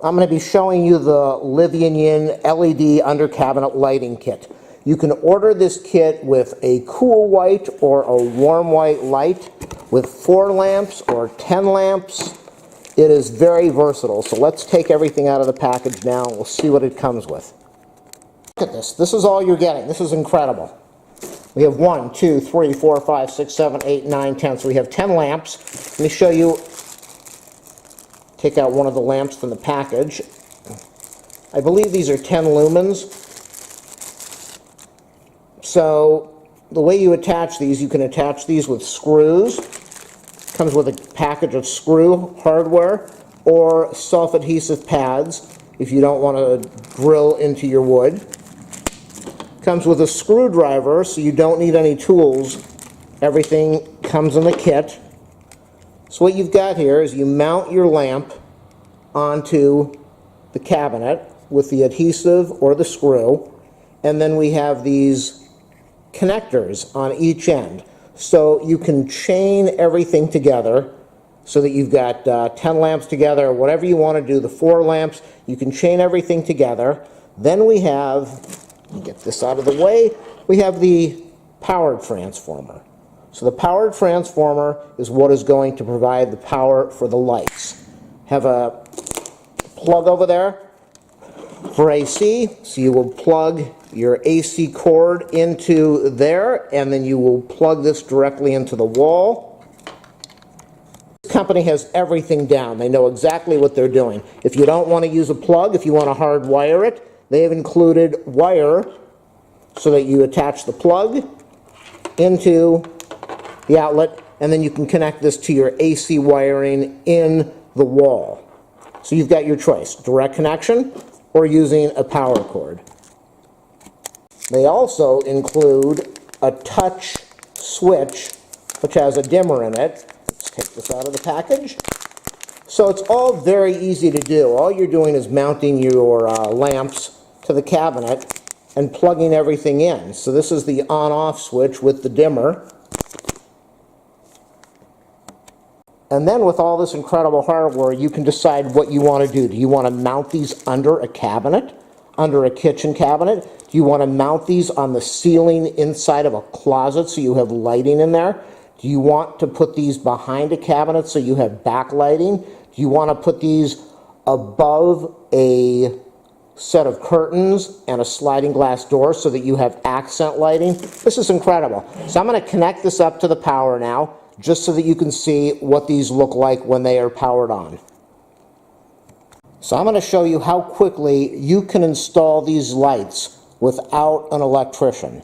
I'm going to be showing you the Lvyinyin LED under cabinet lighting kit. You can order this kit with a cool white or a warm white light with 4 lamps or 10 lamps. It is very versatile. So let's take everything out of the package now and we'll see what it comes with. Look at this. This is all you're getting. This is incredible. We have 1, 2, 3, 4, 5, 6, 7, 8, 9, 10. So we have 10 lamps. Let me show you. Take out one of the lamps from the package. I believe these are 10 lumens. So the way you attach these, you can attach these with screws. Comes with a package of screw hardware or self-adhesive pads if you don't want to drill into your wood. Comes with a screwdriver, so you don't need any tools. Everything comes in the kit. So what you've got here is you mount your lamp onto the cabinet with the adhesive or the screw, and then we have these connectors on each end. So you can chain everything together so that you've got 10 lamps together, or whatever you want to do, the 4 lamps, you can chain everything together. Then we have, let me get this out of the way, we have the power transformer. So the power transformer is what is going to provide the power for the lights. Have a plug over there for AC, so you will plug your AC cord into there, and then you will plug this directly into the wall. This company has everything down. They know exactly what they're doing. If you don't want to use a plug, if you want to hardwire it, they have included wire so that you attach the plug into the outlet, and then you can connect this to your AC wiring in the wall. So you've got your choice, direct connection or using a power cord. They also include a touch switch which has a dimmer in it. Let's take this out of the package. So it's all very easy to do. All you're doing is mounting your lamps to the cabinet and plugging everything in. So this is the on-off switch with the dimmer. And then with all this incredible hardware, you can decide what you want to do. Do you want to mount these under a cabinet, under a kitchen cabinet? Do you want to mount these on the ceiling inside of a closet so you have lighting in there? Do you want to put these behind a cabinet so you have backlighting? Do you want to put these above a set of curtains and a sliding glass door so that you have accent lighting? This is incredible. So I'm going to connect this up to the power now, just so that you can see what these look like when they are powered on. So I'm going to show you how quickly you can install these lights without an electrician.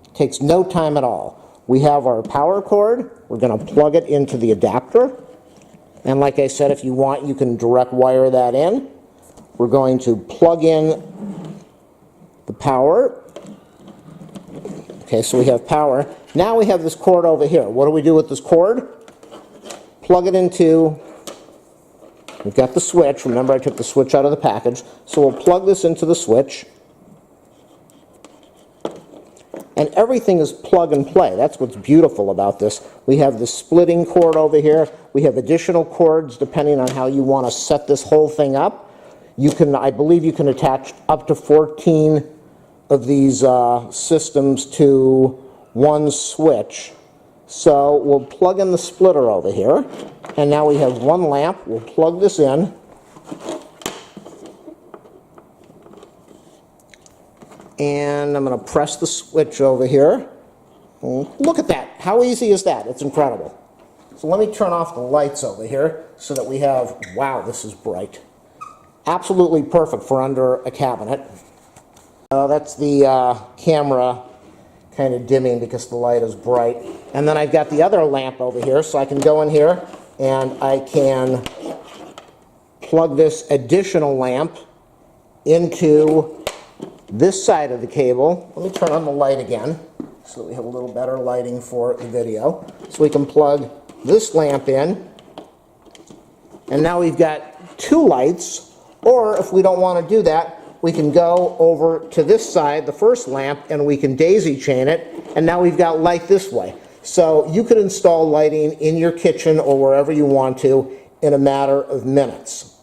It takes no time at all. We have our power cord. We're going to plug it into the adapter. And like I said, if you want, you can direct wire that in. We're going to plug in the power. Okay, so we have power. Now we have this cord over here. What do we do with this cord? Plug it into, we've got the switch. Remember, I took the switch out of the package. So we'll plug this into the switch. And everything is plug and play. That's what's beautiful about this. We have the splitting cord over here. We have additional cords depending on how you want to set this whole thing up. You can, I believe you can attach up to 14 of these systems to one switch. So we'll plug in the splitter over here, and now we have one lamp. We'll plug this in, and I'm going to press the switch over here. Look at that. How easy is that? It's incredible. So let me turn off the lights over here so that we have, wow, this is bright. Absolutely perfect for under a cabinet. That's the camera kind of dimming because the light is bright. And then I've got the other lamp over here, so I can go in here and I can plug this additional lamp into this side of the cable. Let me turn on the light again so that we have a little better lighting for the video. So we can plug this lamp in, and now we've got 2 lights. Or if we don't want to do that, we can go over to this side, the first lamp, and we can daisy chain it, and now we've got light this way. So you could install lighting in your kitchen or wherever you want to in a matter of minutes.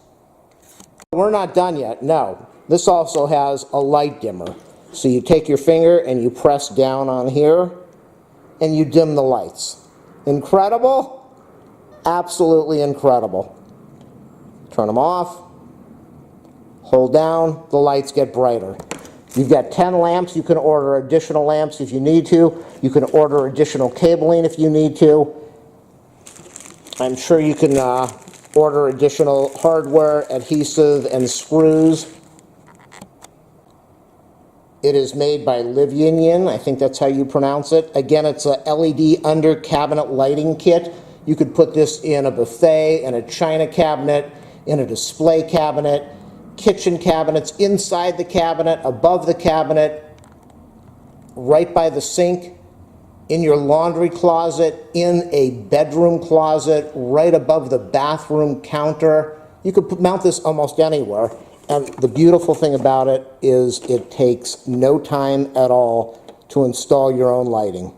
We're not done yet, no. This also has a light dimmer. So you take your finger and you press down on here and you dim the lights. Incredible? Absolutely incredible. Turn them off. Hold down, the lights get brighter. You've got 10 lamps. You can order additional lamps if you need to. You can order additional cabling if you need to. I'm sure you can order additional hardware, adhesive, and screws. It is made by Lvyinyin. I think that's how you pronounce it. Again, it's a LED under cabinet lighting kit. You could put this in a buffet, in a china cabinet, in a display cabinet, kitchen cabinets, inside the cabinet, above the cabinet, right by the sink, in your laundry closet, in a bedroom closet, right above the bathroom counter. You could mount this almost anywhere. And the beautiful thing about it is it takes no time at all to install your own lighting.